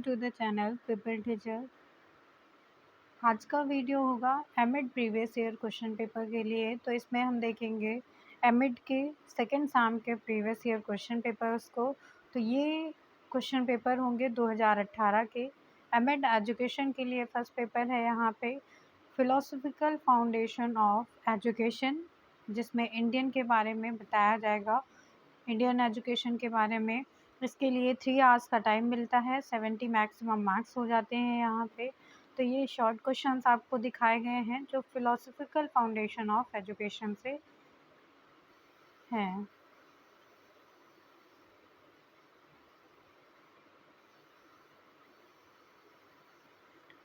To the channel paper teacher. आज का video होगा MEd previous year question paper के लिए। तो इसमें हम देखेंगे एमएड के सेकेंड सेम के प्रीवियस ईयर क्वेश्चन पेपर्स को। तो ये क्वेश्चन पेपर होंगे 2018 के। एमएड एजुकेशन के लिए फर्स्ट पेपर है यहाँ पे फिलोसफिकल फाउंडेशन ऑफ एजुकेशन, जिसमें इंडियन के बारे में बताया जाएगा, इंडियन एजुकेशन के बारे में। इसके लिए 3 आवर्स का टाइम मिलता है, 70 मैक्सिमम मार्क्स हो जाते हैं यहाँ पे। तो ये शॉर्ट क्वेश्चंस आपको दिखाए गए हैं जो फिलोसफिकल फाउंडेशन ऑफ एजुकेशन से हैं।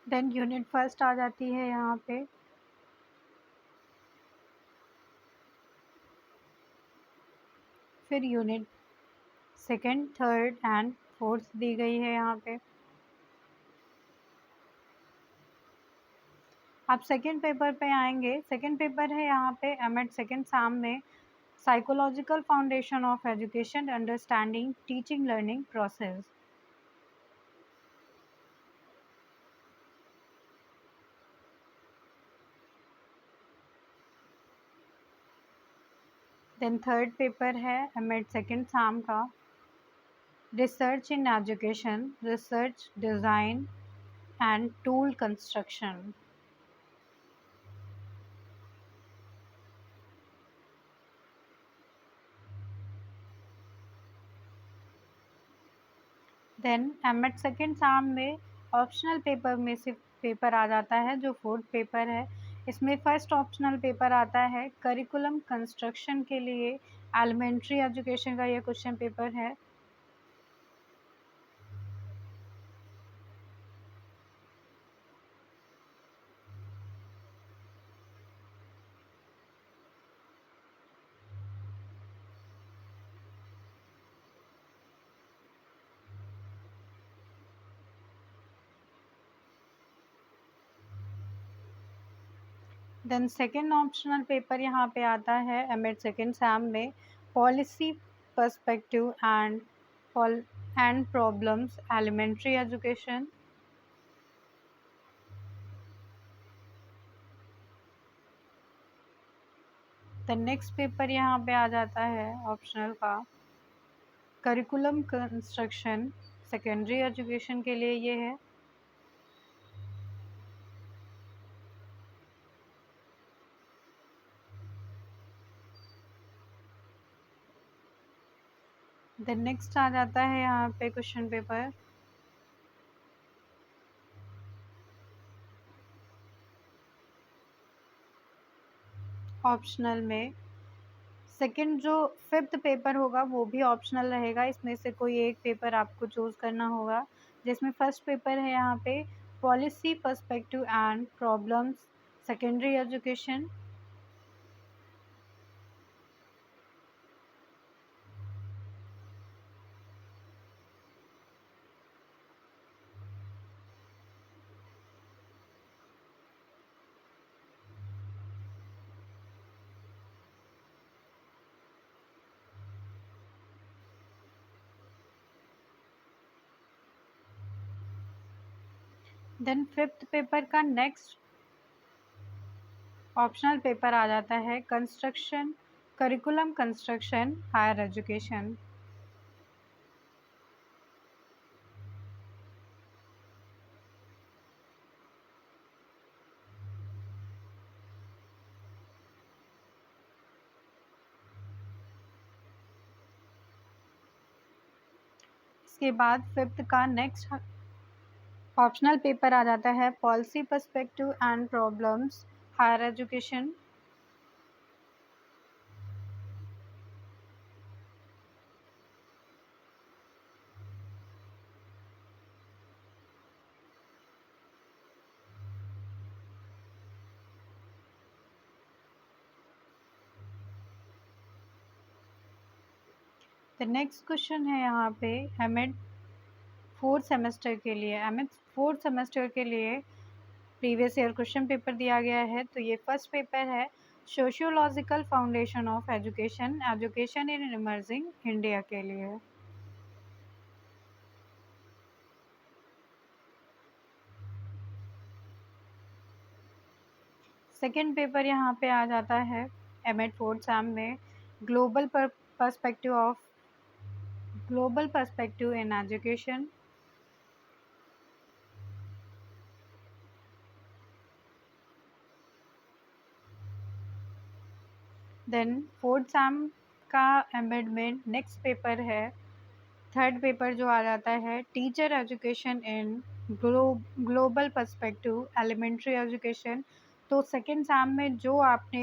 देन यूनिट फर्स्ट आ जाती है यहाँ पे। फिर unit second, third and fourth दी गई है यहाँ पे। आप सेकंड पेपर पे आएंगे। सेकंड पेपर है यहाँ पे एमएड सेकंड सेम में psychological foundation of education, understanding teaching learning process. Then third paper है एमएड सेकंड सेम का research in education, research design and tool construction. Then MEd second sem में optional paper में से paper आ जाता है जो फोर्थ पेपर है। इसमें फर्स्ट ऑप्शनल पेपर आता है करिकुलम कंस्ट्रक्शन के लिए, एलिमेंट्री एजुकेशन का ये क्वेश्चन पेपर है। देन सेकेंड ऑप्शनल पेपर यहाँ पे आता है एमएड सेकेंड सेम में policy perspective and problems elementary education. The next paper यहाँ पे आ जाता है ऑप्शनल का करिकुलम कंस्ट्रक्शन, सेकेंडरी एजुकेशन के लिए ये है। देन नेक्स्ट आ जाता है यहाँ पे क्वेश्चन पेपर ऑप्शनल में। सेकंड जो फिफ्थ पेपर होगा वो भी ऑप्शनल रहेगा, इसमें से कोई एक पेपर आपको चूज़ करना होगा। जिसमें फर्स्ट पेपर है यहाँ पे policy perspective and problems secondary education. Then fifth paper का नेक्स्ट ऑप्शनल पेपर आ जाता है construction, curriculum construction higher education. इसके बाद फिफ्थ का नेक्स्ट ऑप्शनल पेपर आ जाता है policy perspective and problems higher education. The next question है यहाँ पे एमएड फोर्थ सेमेस्टर के लिए। एमएड फोर्थ सेमेस्टर के लिए प्रीवियस ईयर क्वेश्चन पेपर दिया गया है। तो ये फर्स्ट पेपर है sociological foundation of education, education in emerging India के लिए। सेकंड पेपर यहाँ पे आ जाता है एमएड फोर्थ सेम में perspective global perspective in education. Then fourth sem का एमएड में नेक्स्ट पेपर है, थर्ड पेपर जो आ जाता है teacher education in global perspective elementary education. तो सेकेंड एग्जाम में जो आपने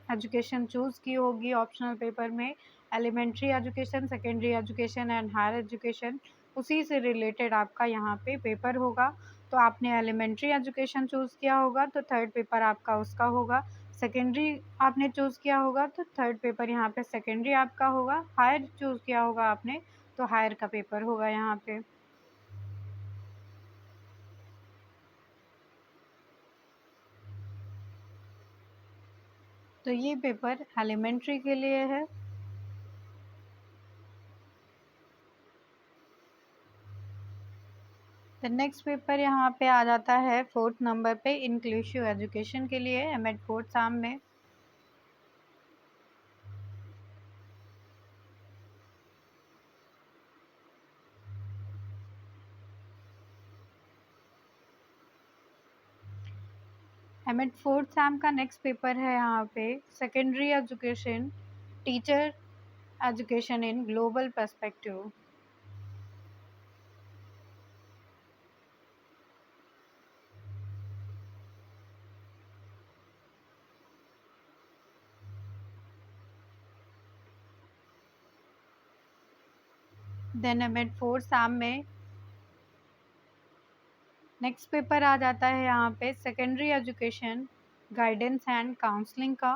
एजुकेशन चूज़ की होगी ऑप्शनल पेपर में, elementary education, secondary education and higher education, उसी से रिलेटेड आपका यहाँ पे पेपर होगा। तो आपने एलिमेंट्री एजुकेशन चूज़ किया होगा तो थर्ड पेपर आपका उसका होगा, सेकेंडरी आपने चूज़ किया होगा तो थर्ड पेपर यहाँ पे सेकेंडरी आपका होगा, हायर चूज़ किया होगा आपने तो हायर का पेपर होगा यहाँ पे। तो ये पेपर एलिमेंट्री के लिए है। तो नेक्स्ट पेपर यहाँ पे आ जाता है फोर्थ नंबर पे इंक्लूसिव एजुकेशन के लिए एमएड फोर्थ सेम में। एमएड फोर्थ सेम का नेक्स्ट पेपर है यहाँ पे secondary education teacher education in global perspective. Then MEd fourth sem में नेक्स्ट पेपर आ जाता है यहाँ पे secondary education guidance and counselling का।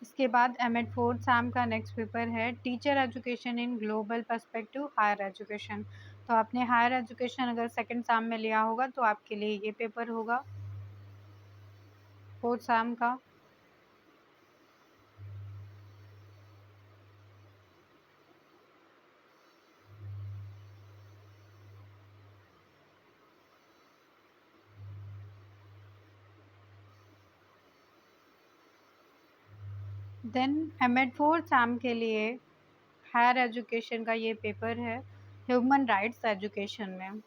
इसके बाद एमएड फोर्थ सेम का नेक्स्ट पेपर है teacher education in global perspective higher education. तो आपने हायर एजुकेशन अगर सेकंड सेम में लिया होगा तो आपके लिए ये पेपर होगा फोर्थ सेम का। देन एमएड फोर्थ सेम के लिए हायर एजुकेशन का ये पेपर है ह्यूमन राइट्स एजुकेशन में।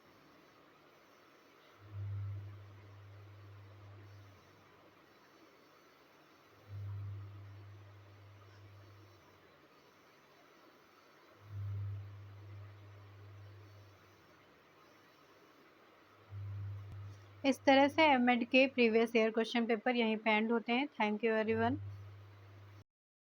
इस तरह से एमएड के प्रीवियस ईयर क्वेश्चन पेपर यहीं पे एंड होते हैं। Thank you everyone.